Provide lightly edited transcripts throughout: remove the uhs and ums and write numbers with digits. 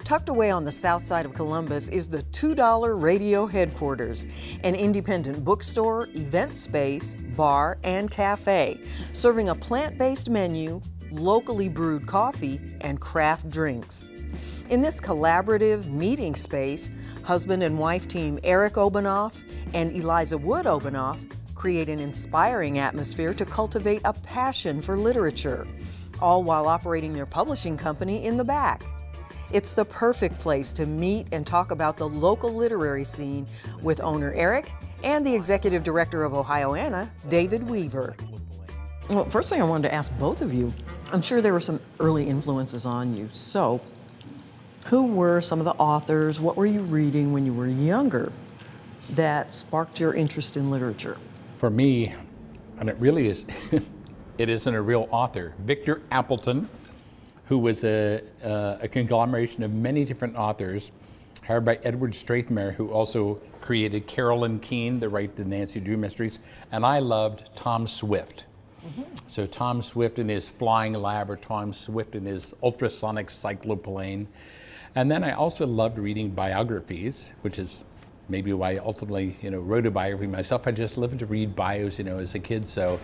Tucked away on the south side of Columbus is the $2 Radio headquarters, an independent bookstore, event space, bar, and cafe, serving a plant-based menu, locally brewed coffee, and craft drinks. In this collaborative meeting space, husband and wife team Eric Obanoff and Eliza Wood Obanoff create an inspiring atmosphere to cultivate a passion for literature, all while operating their publishing company in the back. It's the perfect place to meet and talk about the local literary scene with owner Eric and the executive director of Ohioana, David Weaver. Well, first thing I wanted to ask both of you, I'm sure there were some early influences on you. So, who were some of the authors? What were you reading when you were younger that sparked your interest in literature? For me, and it really is, it isn't a real author. Victor Appleton, who was a conglomeration of many different authors, hired by Edward Strathmere, who also created Carolyn Keene, the writer of Nancy Drew Mysteries, and I loved Tom Swift. So Tom Swift and his Flying Lab, or Tom Swift and his Ultrasonic Cycloplane. And then I also loved reading biographies, which is maybe why I ultimately, wrote a biography myself. I just loved to read bios, as a kid. So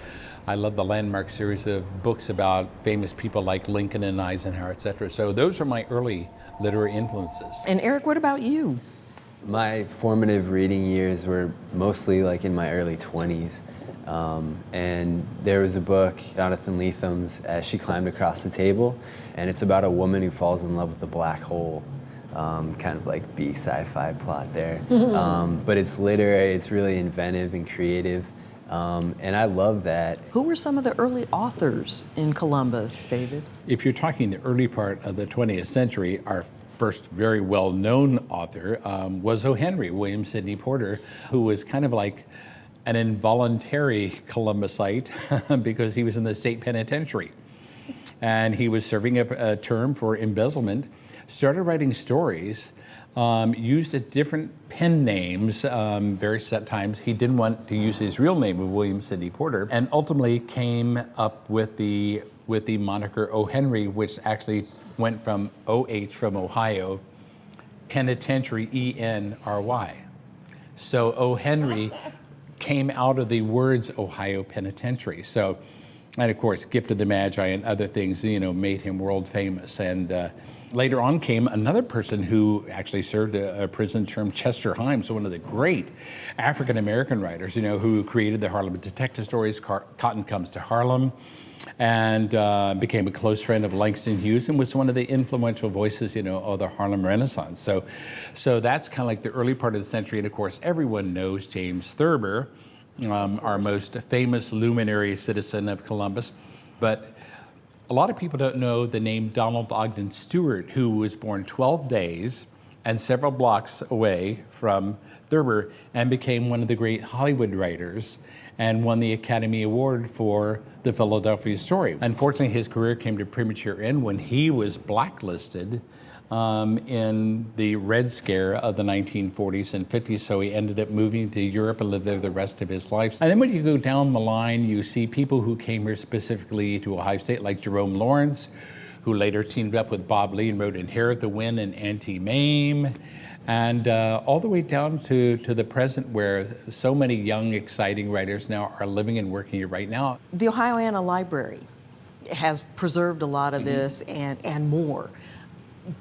I love the Landmark series of books about famous people like Lincoln and Eisenhower, et cetera. So those are my early literary influences. And Eric, what about you? My formative reading years were mostly like in my early 20s. And there was a book, Jonathan Letham's As She Climbed Across the Table, and it's about a woman who falls in love with a black hole. Kind of like B sci-fi plot there. But it's literary, it's really inventive and creative, and I love that. Who were some of the early authors in Columbus, David? If you're talking the early part of the 20th century, our first very well-known author was O. Henry, William Sidney Porter, who was kind of like an involuntary Columbusite because he was in the state penitentiary. And he was serving a term for embezzlement, started writing stories, used different pen names various times. He didn't want to use his real name of William Sidney Porter, and ultimately came up with the moniker O. Henry, which actually went from OH from Ohio, penitentiary, ENRY. So O. Henry came out of the words Ohio Penitentiary. So, and of course, Gift of the Magi and other things, made him world famous. And later on came another person who actually served a prison term, Chester Himes, one of the great African-American writers, who created the Harlem Detective Stories, Cotton Comes to Harlem, and became a close friend of Langston Hughes and was one of the influential voices, of the Harlem Renaissance. So that's kind of like the early part of the century. And of course, everyone knows James Thurber, our most famous luminary citizen of Columbus. But a lot of people don't know the name Donald Ogden Stewart, who was born 12 days and several blocks away from Thurber and became one of the great Hollywood writers and won the Academy Award for The Philadelphia Story. Unfortunately, his career came to premature end when he was blacklisted in the Red Scare of the 1940s and 50s, so he ended up moving to Europe and lived there the rest of his life. And then when you go down the line, you see people who came here specifically to Ohio State, like Jerome Lawrence, who later teamed up with Bob Lee and wrote Inherit the Wind and Auntie Mame, and all the way down to the present, where so many young, exciting writers now are living and working here right now. The Ohioana Library has preserved a lot of this and more.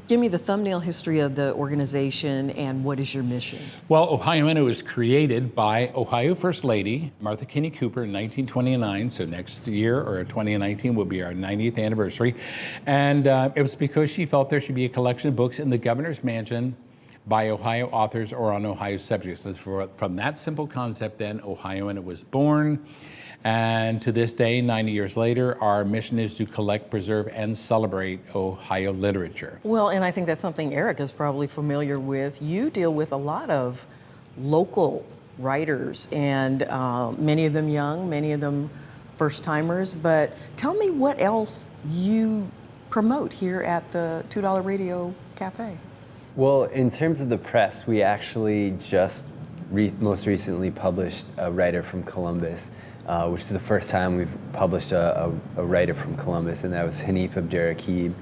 Give me the thumbnail history of the organization and what is your mission? Well, Ohioana was created by Ohio First Lady Martha Kinney Cooper in 1929, so next year, or 2019, will be our 90th anniversary. And it was because she felt there should be a collection of books in the governor's mansion by Ohio authors or on Ohio subjects. And from that simple concept then, Ohioana was born. And to this day, 90 years later, our mission is to collect, preserve, and celebrate Ohio literature. Well, and I think that's something Eric is probably familiar with. You deal with a lot of local writers, and many of them young, many of them first-timers. But tell me what else you promote here at the $2 Radio Cafe. Well, in terms of the press, we actually just most recently published a writer from Columbus, which is the first time we've published a writer from Columbus, and that was Hanif Abdurraqib,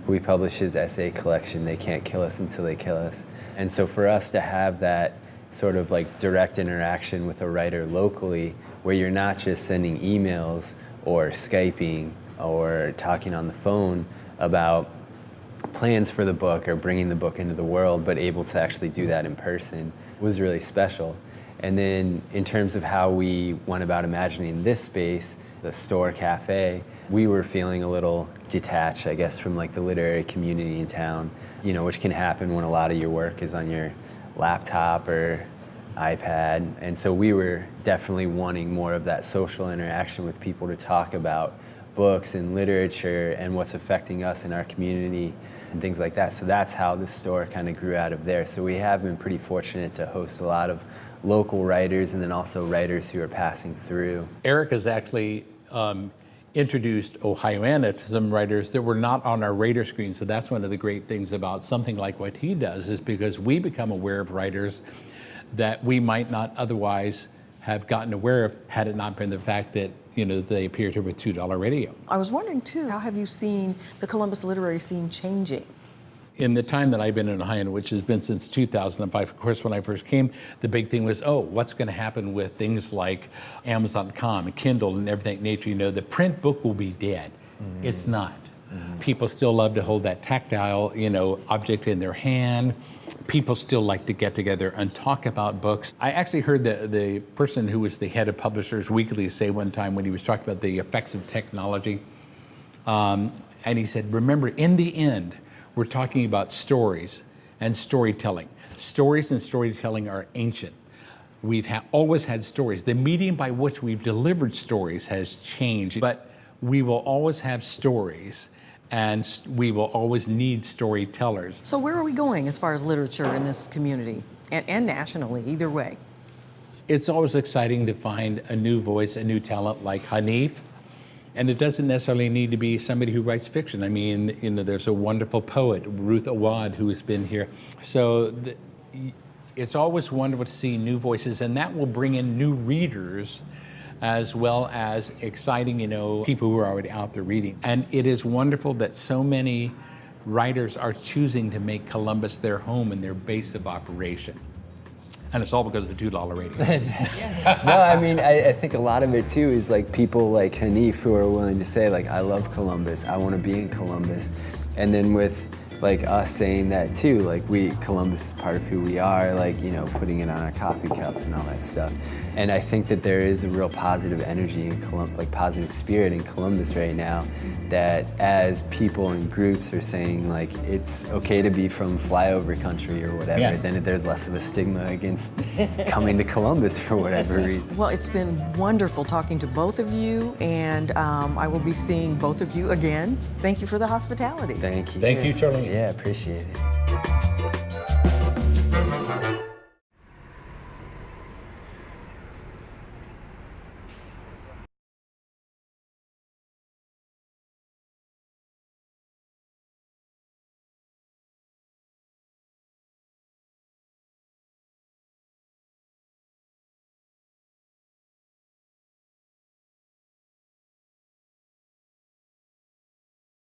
We publish his essay collection, They Can't Kill Us Until They Kill Us. And so for us to have that sort of like direct interaction with a writer locally, where you're not just sending emails or Skyping or talking on the phone about plans for the book or bringing the book into the world, but able to actually do that in person, was really special. And then in terms of how we went about imagining this space, the store cafe, we were feeling a little detached, I guess, from like the literary community in town, you know, which can happen when a lot of your work is on your laptop or iPad. And so we were definitely wanting more of that social interaction with people to talk about books and literature and what's affecting us in our community and things like that. So that's how the store kind of grew out of there. So we have been pretty fortunate to host a lot of local writers and then also writers who are passing through. Eric has actually introduced Ohioana to some writers that were not on our radar screen. So that's one of the great things about something like what he does, is because we become aware of writers that we might not otherwise have gotten aware of had it not been the fact that, you know, they appeared here with $2 Radio. I was wondering too, how have you seen the Columbus literary scene changing? In the time that I've been in Ohio, which has been since 2005, of course, when I first came, the big thing was, oh, what's going to happen with things like Amazon.com and Kindle and everything nature? You know, the print book will be dead. Mm-hmm. It's not. Mm-hmm. People still love to hold that tactile, you know, object in their hand. People still like to get together and talk about books. I actually heard the person who was the head of Publishers Weekly say one time when he was talking about the effects of technology, and he said, remember, in the end, we're talking about stories and storytelling. Stories and storytelling are ancient. We've always had stories. The medium by which we've delivered stories has changed, but we will always have stories, and we will always need storytellers. So where are we going as far as literature in this community and nationally, either way? It's always exciting to find a new voice, a new talent like Hanif. And it doesn't necessarily need to be somebody who writes fiction. I mean, you know, there's a wonderful poet, Ruth Awad, who has been here. So it's always wonderful to see new voices, and that will bring in new readers as well as exciting, you know, people who are already out there reading. And it is wonderful that so many writers are choosing to make Columbus their home and their base of operation. And it's all because of the $2 Radio. No, I mean, I think a lot of it too is like people like Hanif who are willing to say like, I love Columbus, I want to be in Columbus. And then with like us saying that too, like Columbus is part of who we are, like, you know, putting it on our coffee cups and all that stuff. And I think that there is a real positive energy in Columbus, like positive spirit in Columbus right now, that as people and groups are saying like it's okay to be from flyover country or whatever, yes, then there's less of a stigma against coming to Columbus for whatever reason. Well, it's been wonderful talking to both of you, and I will be seeing both of you again. Thank you for the hospitality. Thank you. Thank you, Charlene. Yeah, appreciate it.